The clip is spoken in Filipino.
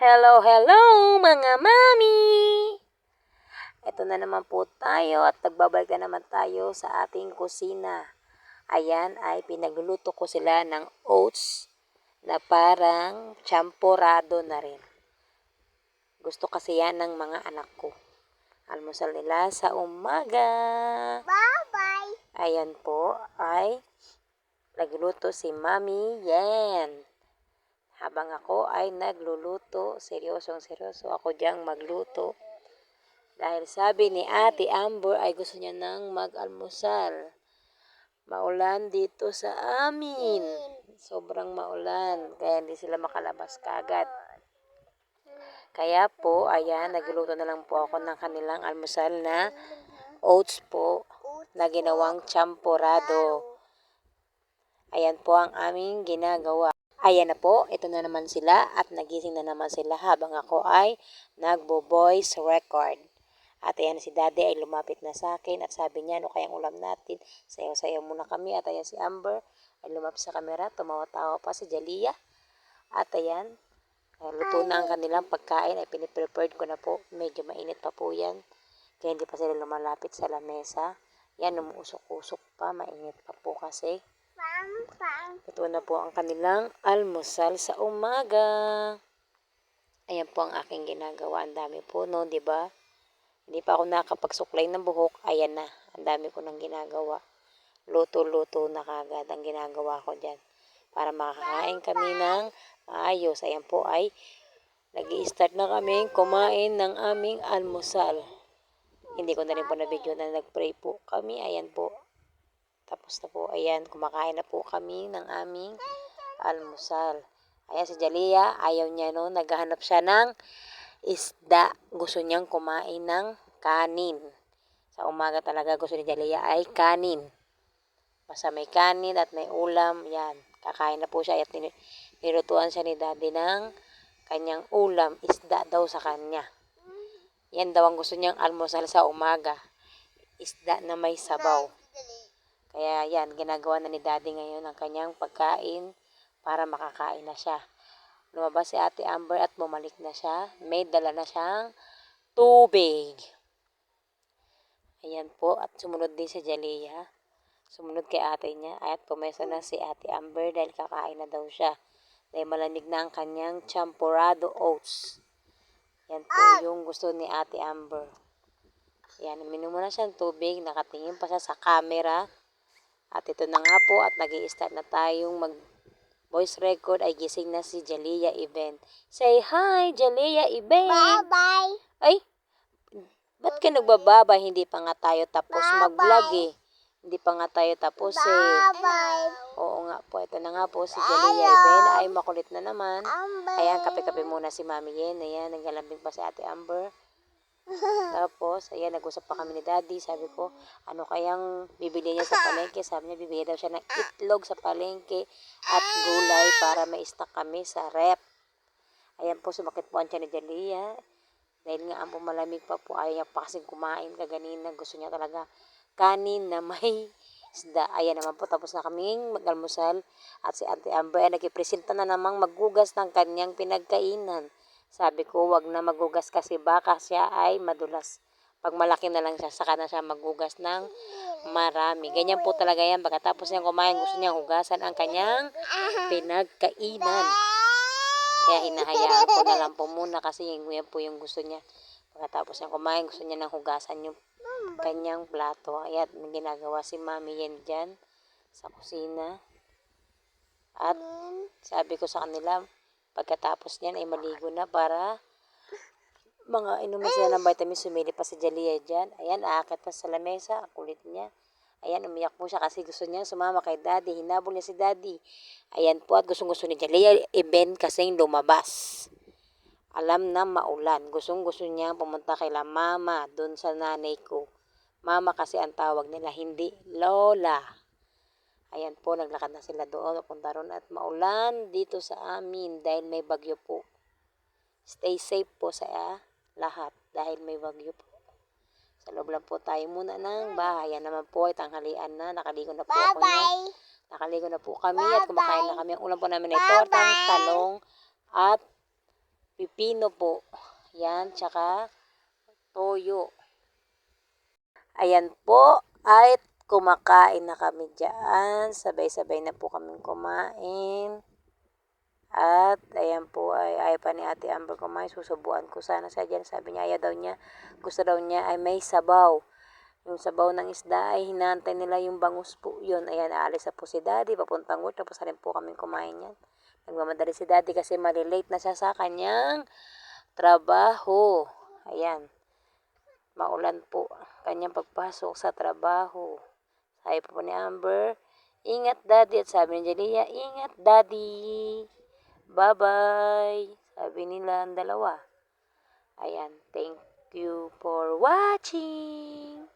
Hello, hello mga mami! Ito na naman po tayo at nagbabalik na naman tayo sa ating kusina. Ayan ay pinagluluto ko sila ng oats na parang champorado na rin. Gusto kasi yan ng mga anak ko. Almusal nila sa umaga. Bye-bye! Ayan po ay nagluto si Mami Yen. Habang ako ay nagluluto, seryosong-seryoso ako diyang magluto. Dahil sabi ni Ate Amber ay gusto niya nang mag-almusal. Maulan dito sa amin. Sobrang maulan, kaya hindi sila makalabas kagad. Kaya po, ayan, nagluluto na lang po ako ng kanilang almusal na oats po na ginawang champorado. Ayan po ang aming ginagawa. Ayan na po, ito na naman sila at nagising na naman sila habang ako ay nagbo-voice record. At ayan si Daddy ay lumapit na sa akin at sabi niya, ano kayang ulam natin? Sayaw-sayaw muna kami at ayan si Amber ay lumapit sa kamera, tumawa-tawa pa si Jaliyah. At ayan, luto na ang kanilang pagkain ay piniprepared ko na po. Medyo mainit pa po yan. Kaya hindi pa sila lumalapit sa lamesa. Yan, umuusok-usok pa, mainit pa po kasi. Ito na po ang kanilang almusal sa umaga. Ayan po ang aking ginagawa. Ang dami po, no? Diba? Hindi pa ako nakapagsuklay ng buhok. Ayan na. Ang dami ko nang ginagawa. Luto-luto na kagad ang ginagawa ko dyan. Para makakain kami ng maayos. Ayan po ay nag-i-start na kami kumain ng aming almusal. Hindi ko na rin po na video na nag-pray po kami. Ayan po. Tapos na po, ayan, kumakain na po kami ng aming almusal. Ayan si Jaliyah, ayaw niya no, naghahanap siya ng isda. Gusto niyang kumain ng kanin. Sa umaga talaga gusto ni Jaliyah ay kanin. Basta may kanin at may ulam, yan. Kakain na po siya at nilutuan siya ni Daddy ng kanyang ulam, isda daw sa kanya. Yan daw ang gusto niyang almusal sa umaga. Isda na may sabaw. Kaya yan, ginagawa na ni Daddy ngayon ang kanyang pagkain para makakain na siya. Lumabas si Ate Amber at bumalik na siya. May dala na siyang tubig. Ayan po, at sumunod din si Jaliyah. Sumunod kay ate niya at pumesa na si Ate Amber dahil kakain na daw siya. Dahil malamig na ang kanyang champorado oats. Yan po yung gusto ni Ate Amber. Yan, uminom na siyang tubig, nakatingin pa siya sa camera. At ito na nga po at nag-i-start na tayong mag-voice record ay gising na si Jaliyah Event. Say hi, Jaliyah Event! Bye-bye! Ay, ba't ka nagbababa? Hindi pa nga tayo tapos mag-vlog eh. Hindi pa nga tayo tapos eh. Bye-bye! Oo nga po, ito na nga po si Jaliyah Event. Ay, makulit na naman. Ayan, kape-kape muna si Mami Yen. Ayan, naglalambing pa si Ate Amber. Tapos, ayan, nag-usap pa kami ni Daddy. Sabi ko, ano kayang bibili niya sa palengke? Sabi niya, bibili daw siya ng itlog sa palengke at gulay para ma-stock kami sa rep. Ayan po, sumakit po ang tiyan ni Jaliyah. Dahil nga ang pumalamig pa po, ayaw niya pa kasing kumain kaganina. Gusto niya talaga kanin na may isda. Ayan naman po, tapos na kaming mag-almusal. At si Auntie Amber ay nagkipresenta na namang maggugas ng kanyang pinagkainan. Sabi ko, wag na magugas kasi baka siya ay madulas. Pag malaki na lang siya, saka na siya magugas ng marami. Ganyan po talaga yan. Pagkatapos niyang kumain, gusto niyang hugasan ang kanyang pinagkainan. Kaya hinahayaan ko na lang po muna kasi yan po yung gusto niya. Pagkatapos niyang kumain, gusto niya nang hugasan yung kanyang plato. Ayan, may ginagawa si Mami yan dyan sa kusina. At sabi ko sa kanila, pagkatapos niyan ay maligo na para mga inumin sila ng vitamin. Sumili pa si Jaliyah dyan. Ayan, aakyat pa sa lamesa. Ang kulit niya. Ayan, umiyak po siya kasi gusto niya sumama kay Daddy. Hinabol niya si Daddy. Ayan po, at gustong-gusto ni Jaliyah event kasing lumabas. Alam na maulan. Gustong-gusto niya pumunta kay la Mama doon sa nanay ko. Mama kasi ang tawag nila, hindi Lola. Ayan po, naglakad na sila doon, punta ron at maulan dito sa amin dahil may bagyo po. Stay safe po sa lahat dahil may bagyo po. Sa loob lang po tayo muna ng bahay. Yan naman po ay tanghalian na, nakaligo na po ako na. Nakaligo na po kami at kumakain na kami. Ang ulam po namin ay tortang, talong at pipino po. Yan, tsaka toyo. Ayan po, ay kumakain na kami dyan. Sabay-sabay na po kaming kumain. At ayan po ay ayaw pa ni Ate Amber kumain. Susubuan ko sana sa dyan. Sabi niya, ayaw daw niya. Gusto daw niya ay may sabaw. Yung sabaw ng isda ay hinantay nila yung bangus po yun. Ayan, aalis na po si Daddy. Papuntang work. Tapos na rin po kami kumain yan. Nagmamadali si Daddy kasi malilate na siya sa kanyang trabaho. Ayan. Maulan po kanyang pagpasok sa trabaho. Sabi po ni Amber, ingat Daddy. At sabi ni Jelia, ingat Daddy. Bye-bye. Sabi nila ang dalawa. Ayan, thank you for watching.